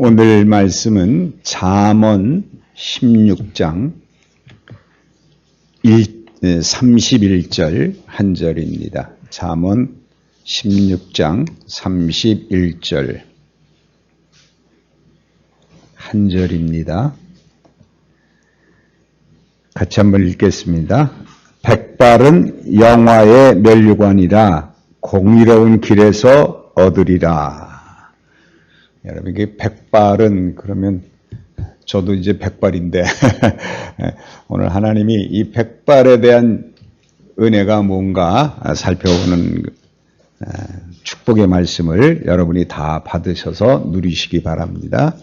오늘 말씀은 잠언 16장 31절 한 절입니다. 잠언 16장 31절 한 절입니다. 같이 한번 읽겠습니다. 백발은 영화의 면류관이라 공의로운 길에서 얻으리라. 여러분, 이게 백발은 그러면 저도 이제 백발인데 오늘 하나님이 이 백발에 대한 은혜가 뭔가 살펴보는 축복의 말씀을 여러분이 다 받으셔서 누리시기 바랍니다.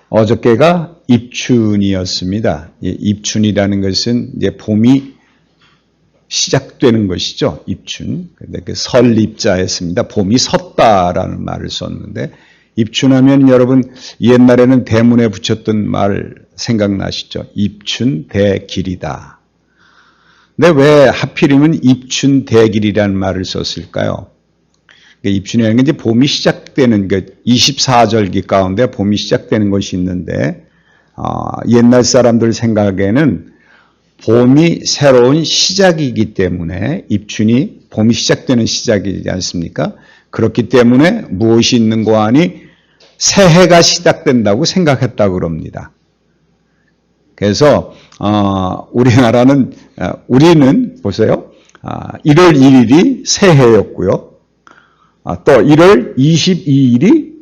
어저께가 입춘이었습니다. 입춘이라는 것은 이제 봄이 시작되는 것이죠. 입춘. 근데 그 설입자였습니다. 봄이 섰다라는 말을 썼는데, 입춘하면 여러분 옛날에는 대문에 붙였던 말 생각나시죠? 입춘대길이다. 근데 왜 하필이면 입춘대길이라는 말을 썼을까요? 입춘이라는 게 이제 봄이 시작되는 그 24절기 가운데 봄이 시작되는 것이 있는데, 옛날 사람들 생각에는 봄이 새로운 시작이기 때문에 입춘이 봄이 시작되는 시작이지 않습니까? 그렇기 때문에 무엇이 있는 거 아니 새해가 시작된다고 생각했다고 그럽니다. 그래서 우리는 보세요. 1월 1일이 새해였고요. 또 1월 22일이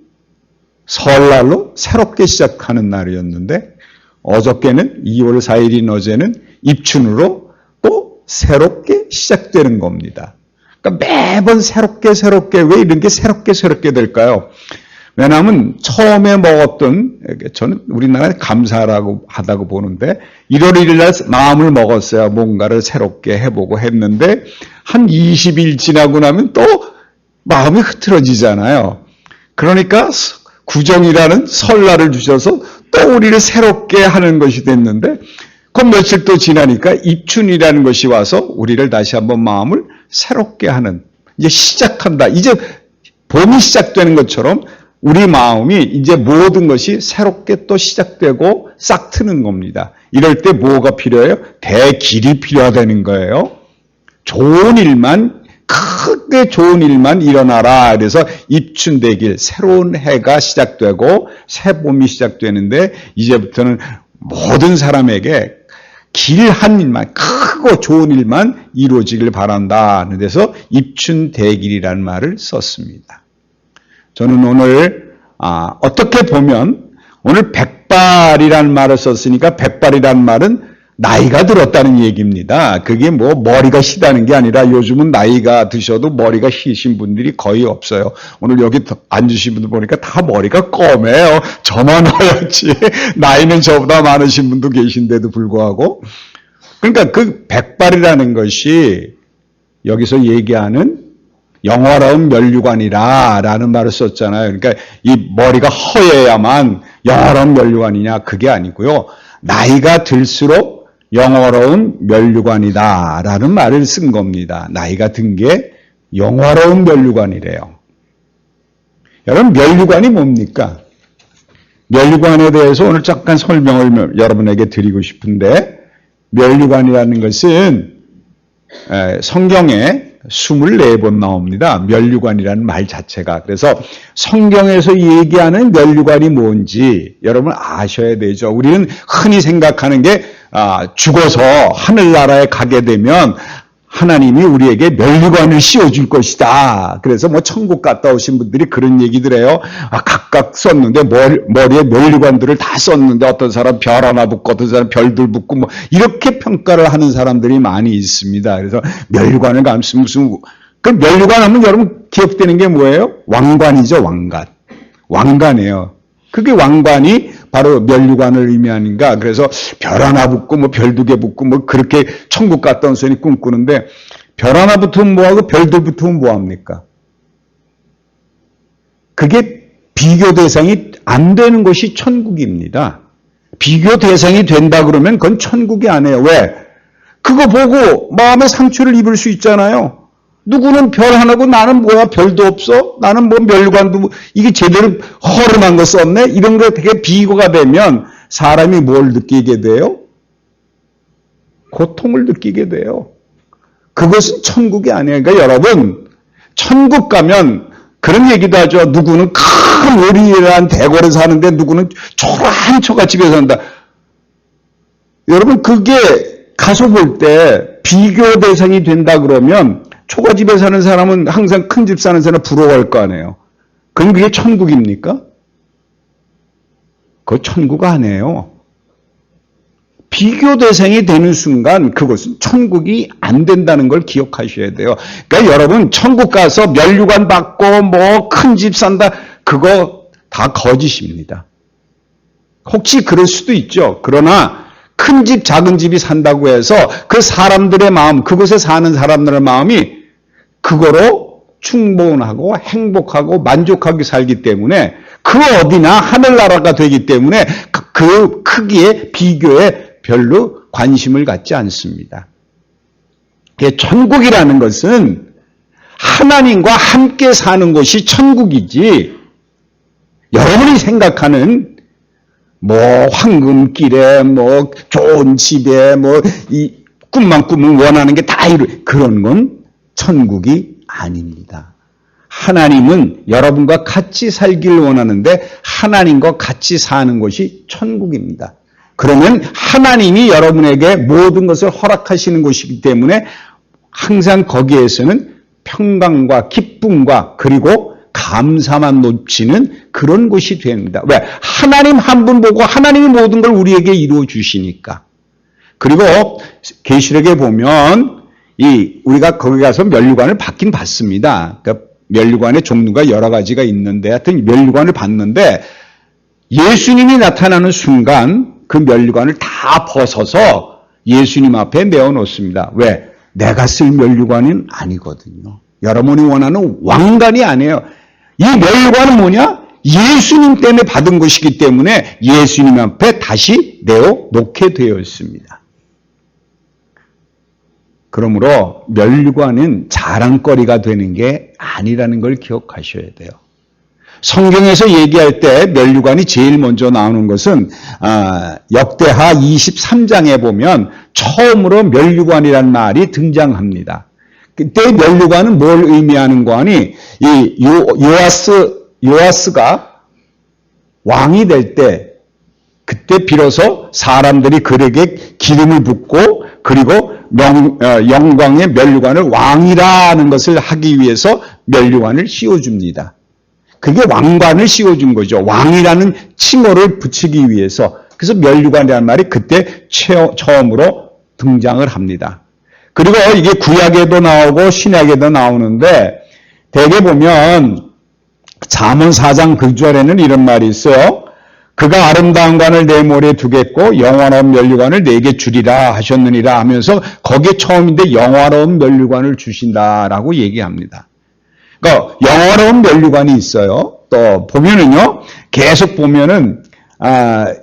설날로 새롭게 시작하는 날이었는데, 어저께는 2월 4일인 어제는 입춘으로 또 새롭게 시작되는 겁니다. 그러니까 매번 새롭게 왜 이런 게 새롭게 될까요? 왜냐하면 처음에 먹었던, 저는 우리나라에 감사라고 하다고 보는데 1월 1일 날 마음을 먹었어요. 뭔가를 새롭게 해보고 했는데 한 20일 지나고 나면 또 마음이 흐트러지잖아요. 그러니까 구정이라는 설날을 주셔서 또 우리를 새롭게 하는 것이 됐는데, 그 며칠 또 지나니까 입춘이라는 것이 와서 우리를 다시 한번 마음을 새롭게 하는, 이제 시작한다. 이제 봄이 시작되는 것처럼 우리 마음이 이제 모든 것이 새롭게 또 시작되고 싹 트는 겁니다. 이럴 때 뭐가 필요해요? 대길이 필요하다는 거예요. 크게 좋은 일만 일어나라. 그래서 입춘대길, 새로운 해가 시작되고 새 봄이 시작되는데, 이제부터는 모든 사람에게 길 한 일만, 크고 좋은 일만 이루어지길 바란다. 그래서 입춘대길이라는 말을 썼습니다. 저는 오늘 어떻게 보면 오늘 백발이라는 말을 썼으니까, 백발이라는 말은 나이가 들었다는 얘기입니다. 그게 뭐 머리가 희다는 게 아니라 요즘은 나이가 드셔도 머리가 희신 분들이 거의 없어요. 오늘 여기 앉으신 분들 보니까 다 머리가 검해요. 저만 하였지. 나이는 저보다 많으신 분도 계신데도 불구하고. 그러니까 그 백발이라는 것이 여기서 얘기하는 영화로운 면류관이라 라는 말을 썼잖아요. 그러니까 이 머리가 허해야만 영화로운 면류관이냐, 그게 아니고요. 나이가 들수록 영화로운 면류관이다 라는 말을 쓴 겁니다. 나이가 든 게 영화로운 면류관이래요. 여러분, 면류관이 뭡니까? 면류관에 대해서 오늘 잠깐 설명을 여러분에게 드리고 싶은데, 면류관이라는 것은 성경에 24번 나옵니다. 면류관이라는 말 자체가. 그래서 성경에서 얘기하는 면류관이 뭔지 여러분 아셔야 되죠. 우리는 흔히 생각하는 게 죽어서 하늘나라에 가게 되면 하나님이 우리에게 면류관을 씌워줄 것이다. 그래서 뭐 천국 갔다 오신 분들이 그런 얘기들 해요. 각각 썼는데 머리에 면류관들을 다 썼는데 어떤 사람 별 하나 붙고 어떤 사람 별들 붙고 뭐 이렇게 평가를 하는 사람들이 많이 있습니다. 그래서 면류관을 감으면 그 면류관 하면 여러분 기억되는 게 뭐예요? 왕관이죠, 왕관. 왕관이에요. 그게 왕관이 바로 면류관을 의미하는가. 그래서 별 하나 붙고 뭐 별 2개 붙고 뭐 그렇게 천국 갔다 온 소리 꿈꾸는데, 별 하나 붙으면 뭐하고 별들 붙으면 뭐합니까? 그게 비교 대상이 안 되는 것이 천국입니다. 비교 대상이 된다 그러면 그건 천국이 아니에요. 왜? 그거 보고 마음의 상처를 입을 수 있잖아요. 누구는 별 하나고 나는 뭐야 별도 없어? 나는 뭐 멸관도 이게 제대로 허름한 거 썼네? 이런 거 되게 비교가 되면 사람이 뭘 느끼게 돼요? 고통을 느끼게 돼요. 그것은 천국이 아니에요. 그러니까 여러분 천국 가면 그런 얘기도 하죠. 누구는 큰 오리란 대궐에 사는데 누구는 초라한 처갓집에 산다. 여러분 그게 가서 볼 때 비교 대상이 된다 그러면 초가집에 사는 사람은 항상 큰 집 사는 사람 부러워할 거 아니에요. 그럼 그게 천국입니까? 그거 천국 아니에요. 비교 대상이 되는 순간 그것은 천국이 안 된다는 걸 기억하셔야 돼요. 그러니까 여러분 천국 가서 면류관 받고 뭐 큰 집 산다 그거 다 거짓입니다. 혹시 그럴 수도 있죠. 그러나 큰 집 작은 집이 산다고 해서 그 사람들의 마음 그곳에 사는 사람들의 마음이 그거로 충분하고 행복하고 만족하게 살기 때문에 그 어디나 하늘나라가 되기 때문에 그 크기의 비교에 별로 관심을 갖지 않습니다. 천국이라는 것은 하나님과 함께 사는 것이 천국이지 여러분이 생각하는 뭐 황금길에 뭐 좋은 집에 뭐 이 꿈만 꾸면 원하는 게 다 그런 건 천국이 아닙니다. 하나님은 여러분과 같이 살길 원하는데 하나님과 같이 사는 것이 천국입니다. 그러면 하나님이 여러분에게 모든 것을 허락하시는 것이기 때문에 항상 거기에서는 평강과 기쁨과 그리고 감사만 놓치는 그런 것이 됩니다. 왜? 하나님 한 분 보고 하나님이 모든 걸 우리에게 이루어 주시니까. 그리고 계시록에 보면 우리가 거기 가서 면류관을 받긴 받습니다. 그러니까 면류관의 종류가 여러 가지가 있는데 하여튼 면류관을 받는데 예수님이 나타나는 순간 그 면류관을 다 벗어서 예수님 앞에 내어놓습니다. 왜? 내가 쓸 면류관은 아니거든요. 여러분이 원하는 왕관이 아니에요. 이 면류관은 뭐냐? 예수님 때문에 받은 것이기 때문에 예수님 앞에 다시 내어놓게 되어 있습니다. 그러므로 면류관은 자랑거리가 되는 게 아니라는 걸 기억하셔야 돼요. 성경에서 얘기할 때 면류관이 제일 먼저 나오는 것은 역대하 23장에 보면 처음으로 면류관이라는 말이 등장합니다. 그때 면류관은 뭘 의미하는 거 아니? 이 요아스가 왕이 될 때 그때 비로소 사람들이 그에게 기름을 붓고 그리고 영광의 면류관을 왕이라는 것을 하기 위해서 면류관을 씌워줍니다. 그게 왕관을 씌워준 거죠. 왕이라는 칭호를 붙이기 위해서. 그래서 면류관이라는 말이 그때 처음으로 등장을 합니다. 그리고 이게 구약에도 나오고 신약에도 나오는데 대개 보면 잠언 4장 그 절에는 이런 말이 있어요. 그가 아름다운 관을 내 머리에 두겠고 영화로운 면류관을 내게 주리라 하셨느니라 하면서 거기에 처음인데 영화로운 면류관을 주신다라고 얘기합니다. 그러니까 영화로운 면류관이 있어요. 또 보면은요. 계속 보면은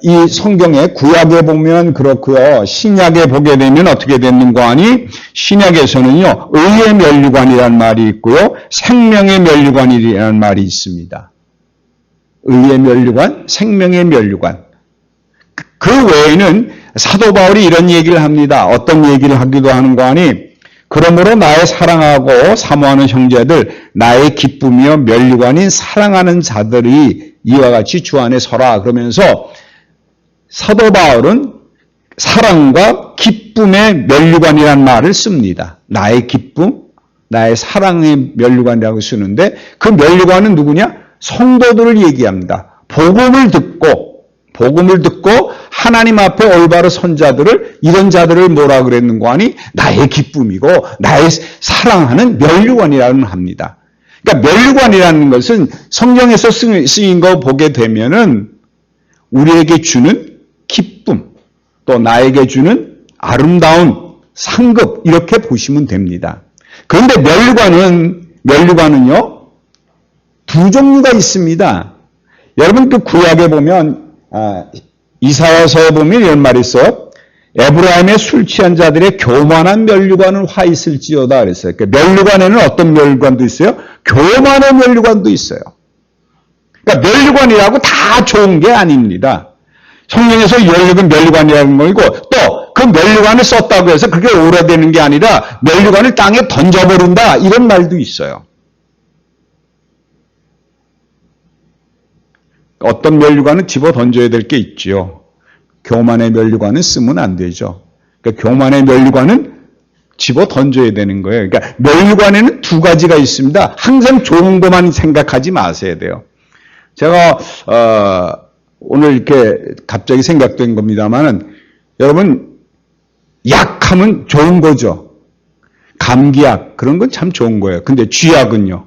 이 성경에 구약에 보면 그렇고요. 신약에 보게 되면 어떻게 됐는가 하니 신약에서는요. 의의 면류관이라는 말이 있고요. 생명의 면류관이라는 말이 있습니다. 의의 면류관, 생명의 면류관. 그 외에는 사도 바울이 이런 얘기를 합니다. 어떤 얘기를 하기도 하는가 하니 그러므로 나의 사랑하고 사모하는 형제들 나의 기쁨이요 면류관인 사랑하는 자들이 이와 같이 주 안에 서라. 그러면서 사도 바울은 사랑과 기쁨의 면류관이라는 말을 씁니다. 나의 기쁨, 나의 사랑의 면류관이라고 쓰는데 그 면류관은 누구냐? 성도들을 얘기합니다. 복음을 듣고 하나님 앞에 올바로 선 자들을 이런 자들을 뭐라 그랬는가 하니 나의 기쁨이고 나의 사랑하는 면류관이라고 합니다. 그러니까 면류관이라는 것은 성경에서 쓰인 거 보게 되면은 우리에게 주는 기쁨 또 나에게 주는 아름다운 상급 이렇게 보시면 됩니다. 그런데 면류관은요 두 종류가 있습니다. 여러분 그 구약에 보면 이사야서에 보면 이런 말이 있어요. 에브라임의 술 취한 자들의 교만한 면류관은 화 있을지어다 그랬어요. 그러니까 면류관에는 어떤 면류관도 있어요? 교만의 면류관도 있어요. 그러니까 면류관이라고 다 좋은 게 아닙니다. 성경에서 면류관이라는 거이고 또 그 면류관을 썼다고 해서 그게 오래되는 게 아니라 면류관을 땅에 던져버린다 이런 말도 있어요. 어떤 면류관은 집어 던져야 될 게 있지요. 교만의 면류관은 쓰면 안 되죠. 그러니까 교만의 면류관은 집어 던져야 되는 거예요. 그러니까 면류관에는 두 가지가 있습니다. 항상 좋은 것만 생각하지 마셔야 돼요. 제가 오늘 이렇게 갑자기 생각된 겁니다만은 여러분 약하면 좋은 거죠. 감기약 그런 건 참 좋은 거예요. 근데 쥐약은요.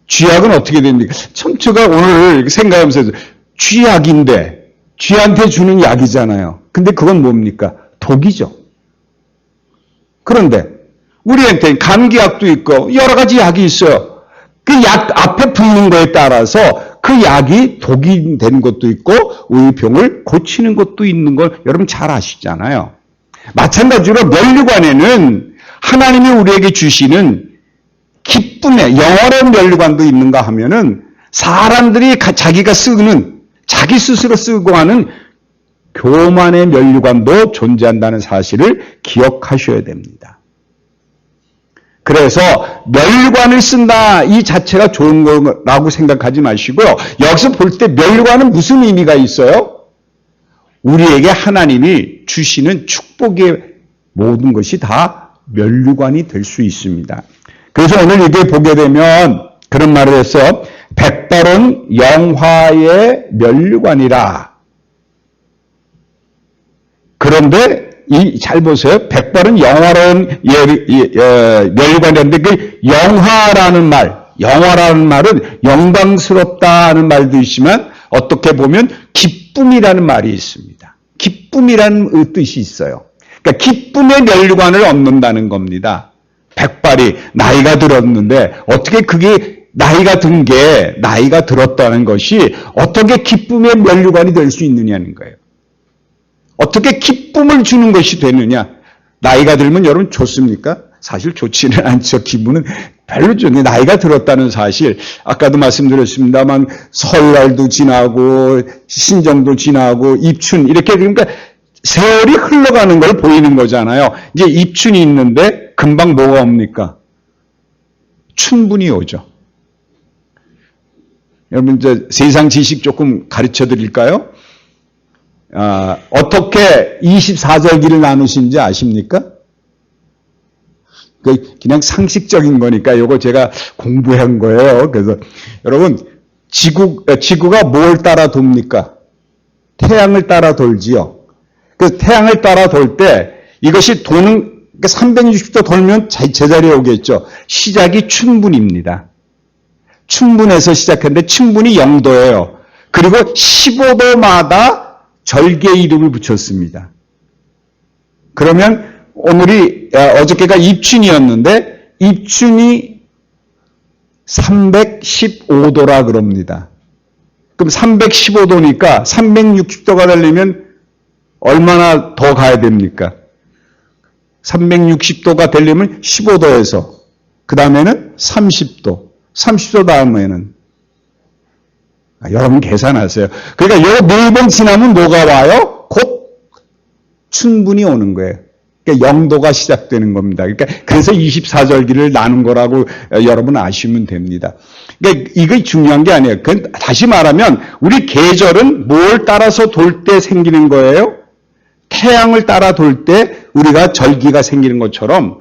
쥐약은 어떻게 됩니까? 참 제가 오늘 생각하면서 쥐약인데 쥐한테 주는 약이잖아요. 근데 그건 뭡니까? 독이죠. 그런데 우리한테는 감기약도 있고 여러 가지 약이 있어요. 그 약 앞에 붙는 거에 따라서 그 약이 독이 되는 것도 있고 우리 병을 고치는 것도 있는 걸 여러분 잘 아시잖아요. 마찬가지로 면류관에는 하나님이 우리에게 주시는 기쁨의 영원한 면류관도 있는가 하면은 사람들이 자기가 쓰는 자기 스스로 쓰고 하는 교만의 면류관도 존재한다는 사실을 기억하셔야 됩니다. 그래서 면류관을 쓴다 이 자체가 좋은 거라고 생각하지 마시고요. 여기서 볼 때 면류관은 무슨 의미가 있어요? 우리에게 하나님이 주시는 축복의 모든 것이 다 면류관이 될 수 있습니다. 그래서 오늘 이게 보게 되면 그런 말을 했어요. 백발은 영화의 면류관이라. 그런데 잘 보세요. 백발은 영화로운 면류관이었는데 그 영화라는 말은 영광스럽다는 말도 있지만 어떻게 보면 기쁨이라는 말이 있습니다. 기쁨이라는 뜻이 있어요. 그러니까 기쁨의 면류관을 얻는다는 겁니다. 백발이 나이가 들었는데 어떻게 그게 나이가 들었다는 것이 어떻게 기쁨의 면류관이 될 수 있느냐는 거예요. 어떻게 기쁨을 주는 것이 되느냐? 나이가 들면 여러분 좋습니까? 사실 좋지는 않죠. 기분은 별로 좋게 나이가 들었다는 사실. 아까도 말씀드렸습니다만 설날도 지나고 신정도 지나고 입춘 이렇게 그러니까 세월이 흘러가는 걸 보이는 거잖아요. 이제 입춘이 있는데 금방 뭐가 옵니까? 춘분이 오죠. 여러분 이제 세상 지식 조금 가르쳐 드릴까요? 어떻게 24절기를 나누신지 아십니까? 그냥 상식적인 거니까 이거 제가 공부한 거예요. 그래서 여러분 지구가 뭘 따라 돕니까? 태양을 따라 돌지요. 그래서 태양을 따라 돌 때 이것이 도는 360도 돌면 제자리에 오겠죠. 시작이 춘분입니다. 춘분에서 시작했는데 춘분이 0도예요. 그리고 15도마다 절개 이름을 붙였습니다. 그러면 오늘이 어저께가 입춘이었는데 입춘이 315도라 그럽니다. 그럼 315도니까 360도가 되려면 얼마나 더 가야 됩니까? 360도가 되려면 15도에서 그 다음에는 30도, 30도 다음에는 여러분 계산하세요. 그러니까 요 4번 지나면 뭐가 와요? 곧 춘분이 오는 거예요. 그러니까 0도가 시작되는 겁니다. 그러니까 그래서 24절기를 나눈 거라고 여러분 아시면 됩니다. 그러니까 이게 중요한 게 아니에요. 다시 말하면 우리 계절은 뭘 따라서 돌 때 생기는 거예요? 태양을 따라 돌 때 우리가 절기가 생기는 것처럼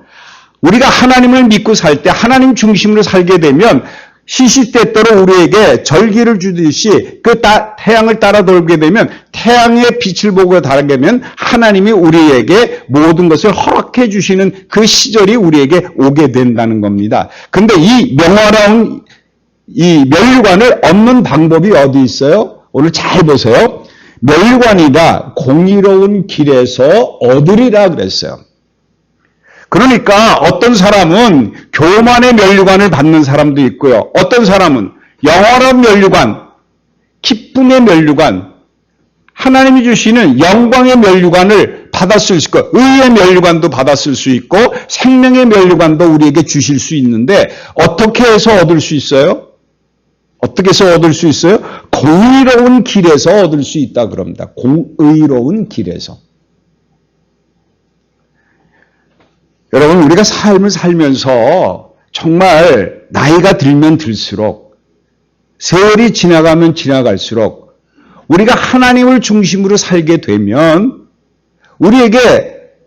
우리가 하나님을 믿고 살 때 하나님 중심으로 살게 되면 시시때때로 우리에게 절기를 주듯이 그 태양을 따라 돌게 되면 태양의 빛을 보고 다르게 되면 하나님이 우리에게 모든 것을 허락해 주시는 그 시절이 우리에게 오게 된다는 겁니다. 근데 이 명화로운 이 면류관을 얻는 방법이 어디 있어요? 오늘 잘 보세요. 면류관이다 공의로운 길에서 얻으리라 그랬어요. 그러니까 어떤 사람은 교만의 면류관을 받는 사람도 있고요. 어떤 사람은 영원한 면류관, 기쁨의 면류관, 하나님이 주시는 영광의 면류관을 받았을 수 있고 의의 면류관도 받았을 수 있고 생명의 면류관도 우리에게 주실 수 있는데 어떻게 해서 얻을 수 있어요? 어떻게 해서 얻을 수 있어요? 공의로운 길에서 얻을 수 있다 그럽니다. 공의로운 길에서. 여러분 우리가 삶을 살면서 정말 나이가 들면 들수록 세월이 지나가면 지나갈수록 우리가 하나님을 중심으로 살게 되면 우리에게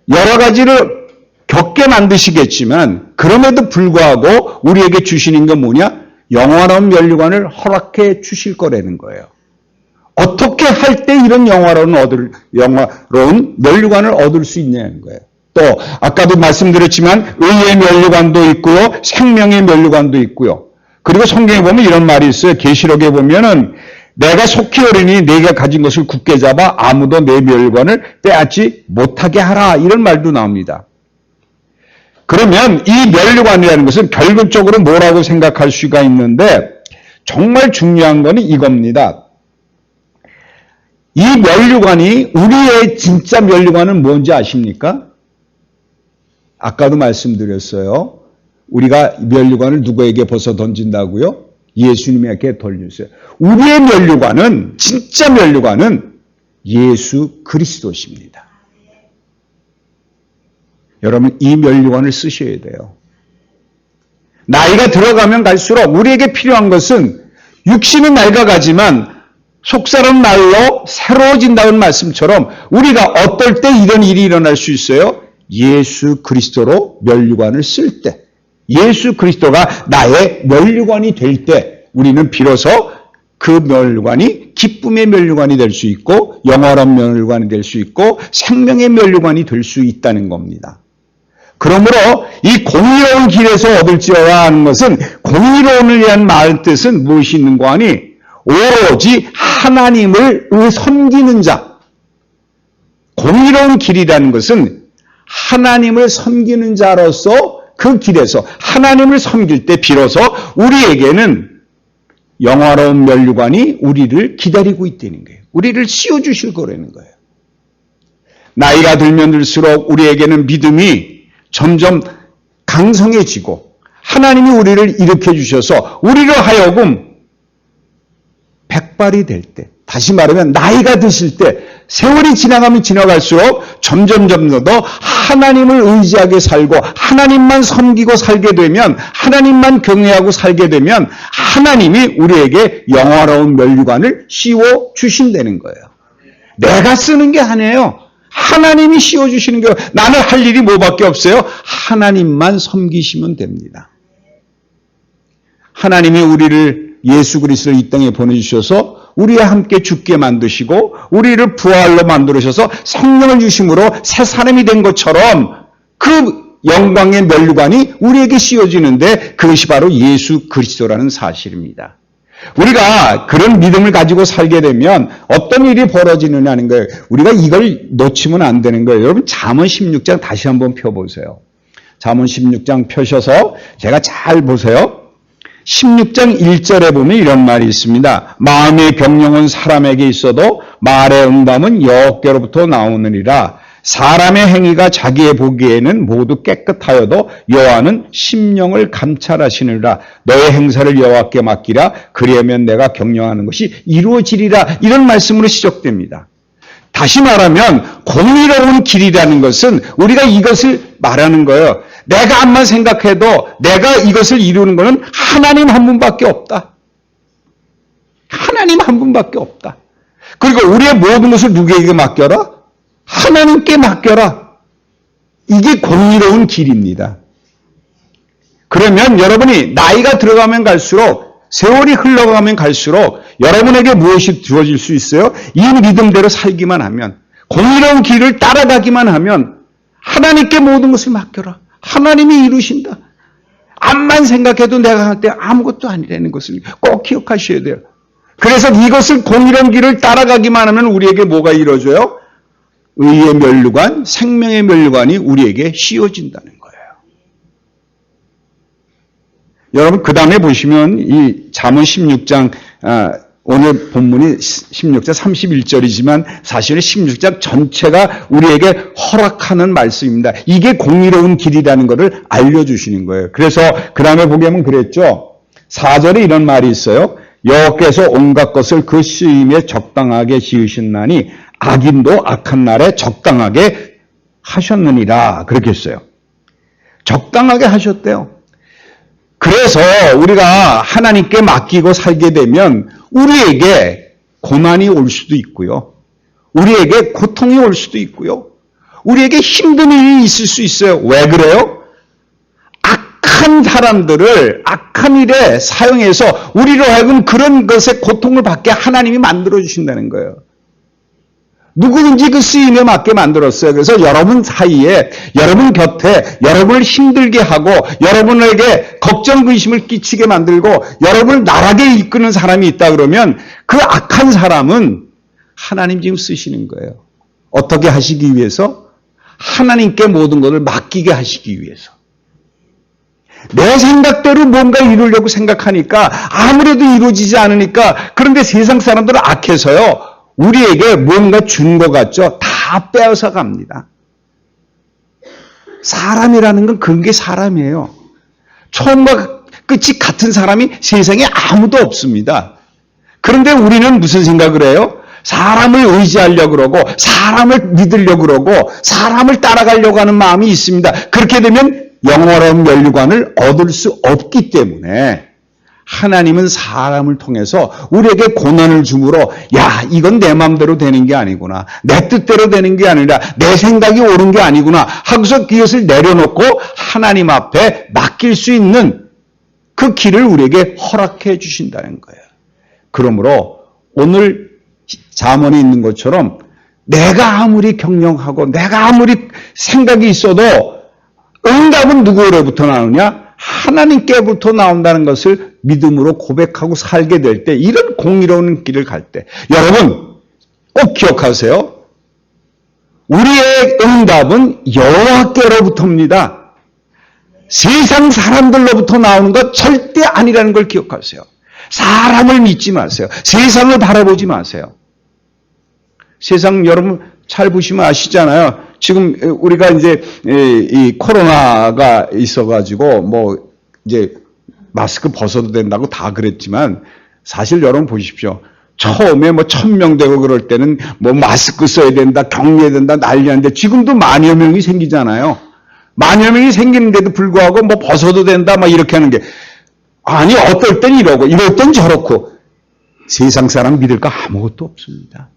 여러 가지를 겪게 만드시겠지만 그럼에도 불구하고 우리에게 주시는 건 뭐냐? 영원한 면류관을 허락해 주실 거라는 거예요. 어떻게 할 때 이런 영원한 면류관을 얻을 수 있냐는 거예요. 또 아까도 말씀드렸지만 의의 면류관도 있고요. 생명의 면류관도 있고요. 그리고 성경에 보면 이런 말이 있어요. 계시록에 보면은 내가 속히 오리니 네가 가진 것을 굳게 잡아 아무도 내 면류관을 빼앗지 못하게 하라. 이런 말도 나옵니다. 그러면 이 면류관이라는 것은 결국적으로 뭐라고 생각할 수가 있는데 정말 중요한 것은 이겁니다. 이 면류관이 우리의 진짜 면류관은 뭔지 아십니까? 아까도 말씀드렸어요. 우리가 면류관을 누구에게 벗어 던진다고요? 예수님에게 돌려주세요. 우리의 면류관은 진짜 면류관은 예수 그리스도십니다. 여러분 이 면류관을 쓰셔야 돼요. 나이가 들어가면 갈수록 우리에게 필요한 것은 육신은 낡아가지만 속사람 말로 새로워진다는 말씀처럼 우리가 어떨 때 이런 일이 일어날 수 있어요? 예수 그리스도로 면류관을 쓸 때, 예수 그리스도가 나의 면류관이 될 때 우리는 비로소 그 면류관이 기쁨의 면류관이 될 수 있고 영원한 면류관이 될 수 있고 생명의 면류관이 될 수 있다는 겁니다. 그러므로 이 공의로운 길에서 얻을지어야 하는 것은 공의로움을 위한 말 뜻은 무엇이 있는가 하니 오로지 하나님을 섬기는 자. 공의로운 길이라는 것은 하나님을 섬기는 자로서 그 길에서 하나님을 섬길 때 비로소 우리에게는 영화로운 면류관이 우리를 기다리고 있다는 거예요. 우리를 씌워주실 거라는 거예요. 나이가 들면 들수록 우리에게는 믿음이 점점 강성해지고 하나님이 우리를 일으켜 주셔서 우리를 하여금 백발이 될 때, 다시 말하면 나이가 드실 때 세월이 지나가면 지나갈수록 점점 더 하나님을 의지하게 살고 하나님만 섬기고 살게 되면 하나님만 경외하고 살게 되면 하나님이 우리에게 영화로운 면류관을 씌워 주신다는 거예요. 내가 쓰는 게 아니에요. 하나님이 씌워주시는 게 나는 할 일이 뭐밖에 없어요? 하나님만 섬기시면 됩니다. 하나님이 우리를 예수 그리스도를 이 땅에 보내주셔서 우리와 함께 죽게 만드시고 우리를 부활로 만들으셔서 생명을 주심으로 새 사람이 된 것처럼 그 영광의 면류관이 우리에게 씌워지는데 그것이 바로 예수 그리스도라는 사실입니다. 우리가 그런 믿음을 가지고 살게 되면 어떤 일이 벌어지느냐는 거예요. 우리가 이걸 놓치면 안 되는 거예요. 여러분 잠언 16장 다시 한번 펴보세요. 잠언 16장 펴셔서 제가 잘 보세요. 16장 1절에 보면 이런 말이 있습니다. 마음의 경영은 사람에게 있어도 말의 응답은 여호와께로부터 나오느니라. 사람의 행위가 자기의 보기에는 모두 깨끗하여도 여호와는 심령을 감찰하시느니라. 너의 행사를 여호와께 맡기라. 그리하면 내가 경영하는 것이 이루어지리라. 이런 말씀으로 시작됩니다. 다시 말하면 공의로운 길이라는 것은 우리가 이것을 말하는 거예요. 내가 암만 생각해도 내가 이것을 이루는 것은 하나님 한 분밖에 없다. 하나님 한 분밖에 없다. 그리고 우리의 모든 것을 누구에게 맡겨라? 하나님께 맡겨라. 이게 공의로운 길입니다. 그러면 여러분이 나이가 들어가면 갈수록 세월이 흘러가면 갈수록 여러분에게 무엇이 주어질 수 있어요? 이 믿음대로 살기만 하면 공의로운 길을 따라가기만 하면 하나님께 모든 것을 맡겨라. 하나님이 이루신다. 암만 생각해도 내가 할 때 아무것도 아니라는 것을 꼭 기억하셔야 돼요. 그래서 이것을 공의로운 길을 따라가기만 하면 우리에게 뭐가 이루어져요? 의의 면류관, 생명의 면류관이 우리에게 씌워진다는 거예요. 여러분 그 다음에 보시면 이 잠언 16장 오늘 본문이 16장 31절이지만 사실은 16장 전체가 우리에게 허락하는 말씀입니다. 이게 공의로운 길이라는 것을 알려주시는 거예요. 그래서 그 다음에 보면 그랬죠. 4절에 이런 말이 있어요. 여호와께서 온갖 것을 그 쓰임에 적당하게 지으신나니 악인도 악한 날에 적당하게 하셨느니라. 그렇게 했어요. 적당하게 하셨대요. 그래서 우리가 하나님께 맡기고 살게 되면 우리에게 고난이 올 수도 있고요. 우리에게 고통이 올 수도 있고요. 우리에게 힘든 일이 있을 수 있어요. 왜 그래요? 악한 사람들을 악한 일에 사용해서 우리로 하여금 그런 것에 고통을 받게 하나님이 만들어 주신다는 거예요. 누구든지 그 쓰임에 맞게 만들었어요. 그래서 여러분 사이에, 여러분 곁에 여러분을 힘들게 하고 여러분에게 걱정, 근심을 끼치게 만들고 여러분을 나락에 이끄는 사람이 있다 그러면 그 악한 사람은 하나님 지금 쓰시는 거예요. 어떻게 하시기 위해서? 하나님께 모든 것을 맡기게 하시기 위해서. 내 생각대로 뭔가 이루려고 생각하니까 아무래도 이루어지지 않으니까 그런데 세상 사람들은 악해서요. 우리에게 뭔가 준 것 같죠? 다 빼앗아 갑니다. 사람이라는 건 그런 게 사람이에요. 처음과 끝이 같은 사람이 세상에 아무도 없습니다. 그런데 우리는 무슨 생각을 해요? 사람을 의지하려고 그러고 사람을 믿으려고 그러고 사람을 따라가려고 하는 마음이 있습니다. 그렇게 되면 영원한 면류관을 얻을 수 없기 때문에 하나님은 사람을 통해서 우리에게 고난을 주므로 야 이건 내 마음대로 되는 게 아니구나. 내 뜻대로 되는 게 아니라 내 생각이 옳은 게 아니구나 하고서 그것을 내려놓고 하나님 앞에 맡길 수 있는 그 길을 우리에게 허락해 주신다는 거예요. 그러므로 오늘 잠언에 있는 것처럼 내가 아무리 경영하고 내가 아무리 생각이 있어도 응답은 누구로부터 나오냐? 하나님께부터 나온다는 것을 믿음으로 고백하고 살게 될 때 이런 공의로운 길을 갈 때 여러분 꼭 기억하세요. 우리의 응답은 여호와께로부터입니다. 세상 사람들로부터 나오는 것 절대 아니라는 걸 기억하세요. 사람을 믿지 마세요. 세상을 바라보지 마세요. 세상 여러분 잘 보시면 아시잖아요. 지금 우리가 이제 이 코로나가 있어가지고 뭐 이제 마스크 벗어도 된다고 다 그랬지만 사실 여러분 보십시오. 처음에 뭐 1000명 되고 그럴 때는 뭐 마스크 써야 된다, 격리해야 된다 난리였는데 지금도 만여 명이 생기잖아요. 만여 명이 생기는데도 불구하고 뭐 벗어도 된다 막 이렇게 하는 게 아니 어떨 땐 이러고 이럴 땐 저렇고 세상 사람 믿을 거 아무것도 없습니다.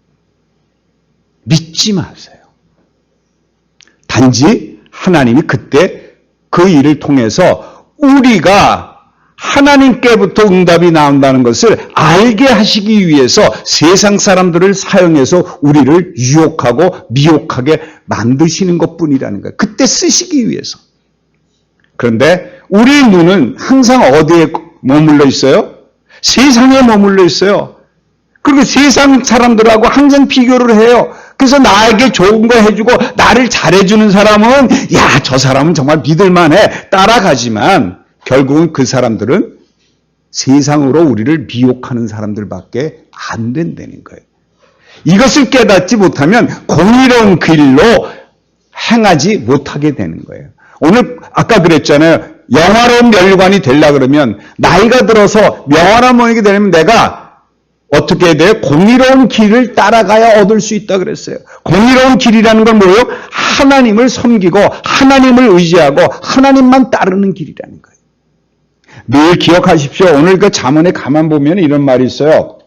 믿지 마세요. 단지 하나님이 그때 그 일을 통해서 우리가 하나님께부터 응답이 나온다는 것을 알게 하시기 위해서 세상 사람들을 사용해서 우리를 유혹하고 미혹하게 만드시는 것뿐이라는 거예요. 그때 쓰시기 위해서. 그런데 우리 눈은 항상 어디에 머물러 있어요? 세상에 머물러 있어요. 그리고 세상 사람들하고 항상 비교를 해요. 그래서 나에게 좋은 거 해주고 나를 잘해주는 사람은 야, 저 사람은 정말 믿을만해 따라가지만 결국은 그 사람들은 세상으로 우리를 미혹하는 사람들밖에 안 된다는 거예요. 이것을 깨닫지 못하면 공의로운 길로 행하지 못하게 되는 거예요. 오늘 아까 그랬잖아요. 영화로운 면류관이 되려고 그러면 나이가 들어서 영화로운 면류관이 되려면 내가 어떻게 해야 돼요? 공의로운 길을 따라가야 얻을 수 있다 그랬어요. 공의로운 길이라는 건 뭐예요? 하나님을 섬기고 하나님을 의지하고 하나님만 따르는 길이라는 거예요. 늘 기억하십시오. 오늘 그 잠언에 가만 보면 이런 말이 있어요.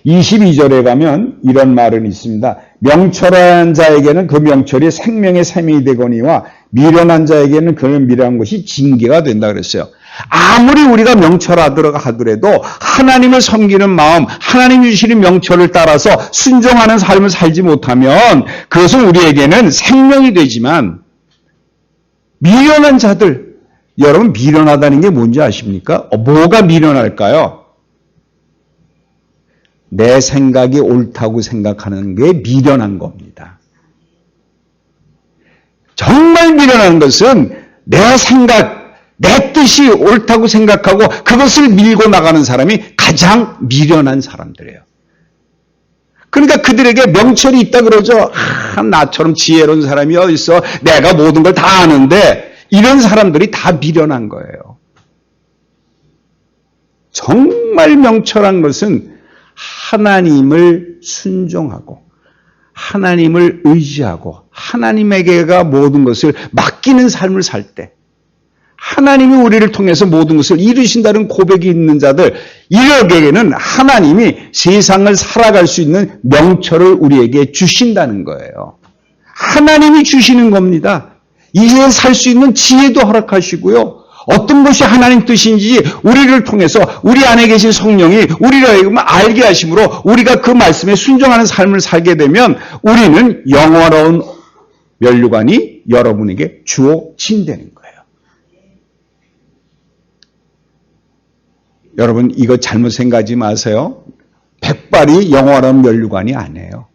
22절에 가면 이런 말은 있습니다. 명철한 자에게는 그 명철이 생명의 샘이 되거니와 미련한 자에게는 그 미련한 것이 징계가 된다 그랬어요. 아무리 우리가 명철하더라도 하더라도 하나님을 섬기는 마음, 하나님 주시는 명철을 따라서 순종하는 삶을 살지 못하면 그것은 우리에게는 생명이 되지만 미련한 자들, 여러분 미련하다는 게 뭔지 아십니까? 뭐가 미련할까요? 내 생각이 옳다고 생각하는 게 미련한 겁니다. 정말 미련한 것은 내 생각, 내 뜻이 옳다고 생각하고 그것을 밀고 나가는 사람이 가장 미련한 사람들이에요. 그러니까 그들에게 명철이 있다 그러죠. 나처럼 지혜로운 사람이 어디 있어. 내가 모든 걸 다 아는데 이런 사람들이 다 미련한 거예요. 정말 명철한 것은 하나님을 순종하고 하나님을 의지하고 하나님에게가 모든 것을 맡기는 삶을 살 때 하나님이 우리를 통해서 모든 것을 이루신다는 고백이 있는 자들, 이들에게는 하나님이 세상을 살아갈 수 있는 명철을 우리에게 주신다는 거예요. 하나님이 주시는 겁니다. 이제 살 수 있는 지혜도 허락하시고요. 어떤 것이 하나님 뜻인지 우리를 통해서 우리 안에 계신 성령이 우리를 알게 하심으로 우리가 그 말씀에 순종하는 삶을 살게 되면 우리는 영원한 면류관이 여러분에게 주어진다는 거예요. 여러분 이거 잘못 생각하지 마세요. 백발이 영원한 면류관이 아니에요.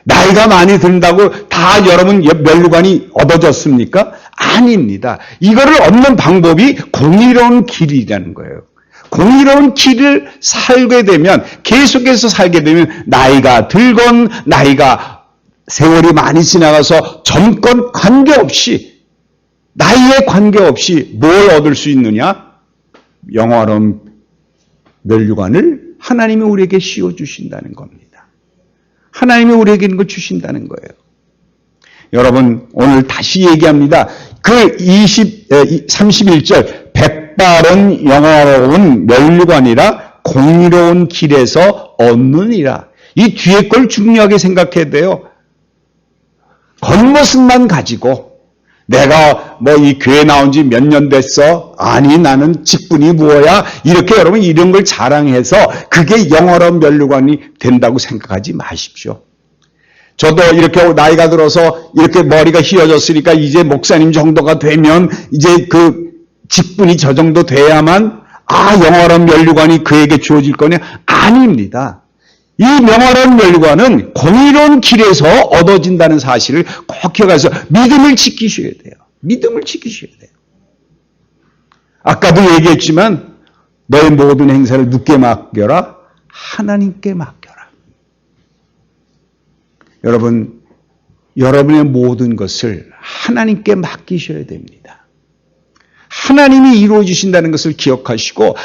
나이가 많이 든다고 다 여러분 면류관이 얻어졌습니까? 아닙니다. 이거를 얻는 방법이 공의로운 길이라는 거예요. 공의로운 길을 살게 되면 계속해서 살게 되면 나이가 들건 나이가 세월이 많이 지나가서 젊건 관계없이 나이에 관계없이 뭘 얻을 수 있느냐? 영원한 면류관을 하나님이 우리에게 씌워주신다는 겁니다. 하나님이 우리에게 있는 걸 주신다는 거예요. 여러분 오늘 다시 얘기합니다. 그 31절 백발은 영화로운 면류관이라 공의로운 길에서 얻느니라. 이 뒤에 걸 중요하게 생각해야 돼요. 겉모습만 가지고 내가 뭐 이 교회 나온 지 몇 년 됐어? 아니 나는 직분이 뭐야? 이렇게 여러분 이런 걸 자랑해서 그게 영원한 면류관이 된다고 생각하지 마십시오. 저도 이렇게 나이가 들어서 이렇게 머리가 휘어졌으니까 이제 목사님 정도가 되면 이제 그 직분이 저 정도 돼야만 영원한 면류관이 그에게 주어질 거냐? 아닙니다. 이 영원한 면류관은 공의로운 길에서 얻어진다는 사실을 꼭 기억해서 믿음을 지키셔야 돼요. 믿음을 지키셔야 돼요. 아까도 얘기했지만 너의 모든 행사를 누구께 맡겨라? 하나님께 맡겨라. 여러분, 여러분의 모든 것을 하나님께 맡기셔야 됩니다. 하나님이 이루어 주신다는 것을 기억하시고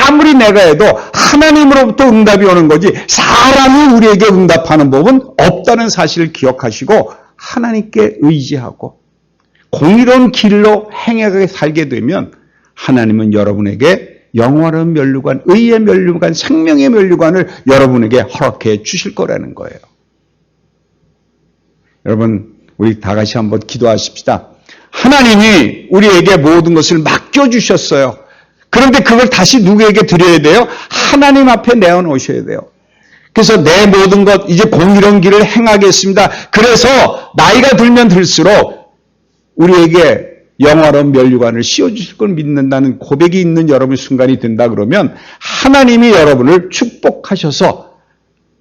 아무리 내가 해도 하나님으로부터 응답이 오는 거지 사람이 우리에게 응답하는 법은 없다는 사실을 기억하시고 하나님께 의지하고 공의로운 길로 행하게 살게 되면 하나님은 여러분에게 영원한 면류관, 의의 면류관, 생명의 면류관을 여러분에게 허락해 주실 거라는 거예요. 여러분 우리 다 같이 한번 기도하십시다. 하나님이 우리에게 모든 것을 맡겨주셨어요. 그런데 그걸 다시 누구에게 드려야 돼요? 하나님 앞에 내어놓으셔야 돼요. 그래서 내 모든 것 이제 공의로운 길을 행하겠습니다. 그래서 나이가 들면 들수록 우리에게 영원한 면류관을 씌워주실 걸 믿는다는 고백이 있는 여러분의 순간이 된다 그러면 하나님이 여러분을 축복하셔서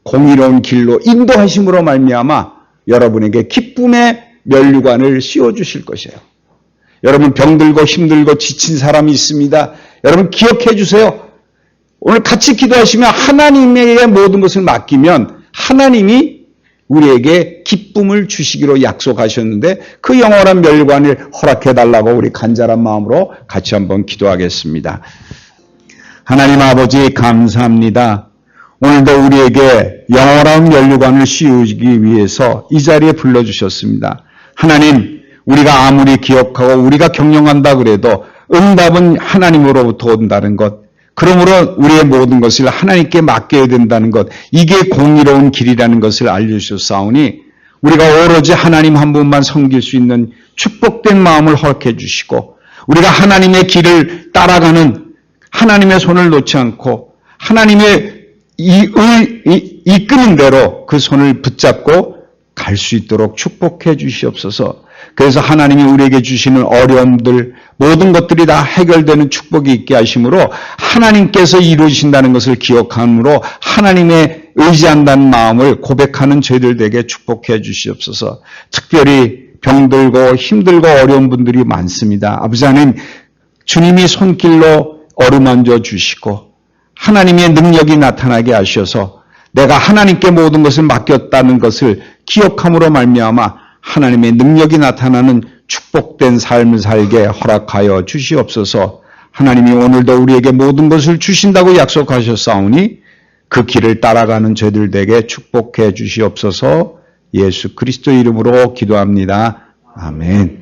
공의로운 길로 인도하심으로 말미암아 여러분에게 기쁨의 면류관을 씌워주실 것이에요. 여러분 병들고 힘들고 지친 사람이 있습니다. 여러분 기억해 주세요. 오늘 같이 기도하시면 하나님에게 모든 것을 맡기면 하나님이 우리에게 기쁨을 주시기로 약속하셨는데 그 영원한 면류관을 허락해 달라고 우리 간절한 마음으로 같이 한번 기도하겠습니다. 하나님 아버지 감사합니다. 오늘도 우리에게 영원한 면류관을 씌우기 위해서 이 자리에 불러주셨습니다. 하나님, 우리가 아무리 기억하고 우리가 경영한다 그래도 응답은 하나님으로부터 온다는 것, 그러므로 우리의 모든 것을 하나님께 맡겨야 된다는 것, 이게 공의로운 길이라는 것을 알려주셨사오니 우리가 오로지 하나님 한 분만 섬길 수 있는 축복된 마음을 허락해 주시고 우리가 하나님의 길을 따라가는 하나님의 손을 놓지 않고 하나님의 이끄는 대로 그 손을 붙잡고 갈 수 있도록 축복해 주시옵소서. 그래서 하나님이 우리에게 주시는 어려움들 모든 것들이 다 해결되는 축복이 있게 하심으로 하나님께서 이루어진다는 것을 기억함으로 하나님의 의지한다는 마음을 고백하는 저희들에게 축복해 주시옵소서. 특별히 병들고 힘들고 어려운 분들이 많습니다. 아버지 하나님, 주님이 손길로 어루만져 주시고 하나님의 능력이 나타나게 하셔서 내가 하나님께 모든 것을 맡겼다는 것을 기억함으로 말미암아 하나님의 능력이 나타나는 축복된 삶을 살게 허락하여 주시옵소서. 하나님이 오늘도 우리에게 모든 것을 주신다고 약속하셨사오니 그 길을 따라가는 저희들에게 축복해 주시옵소서. 예수 그리스도 이름으로 기도합니다. 아멘.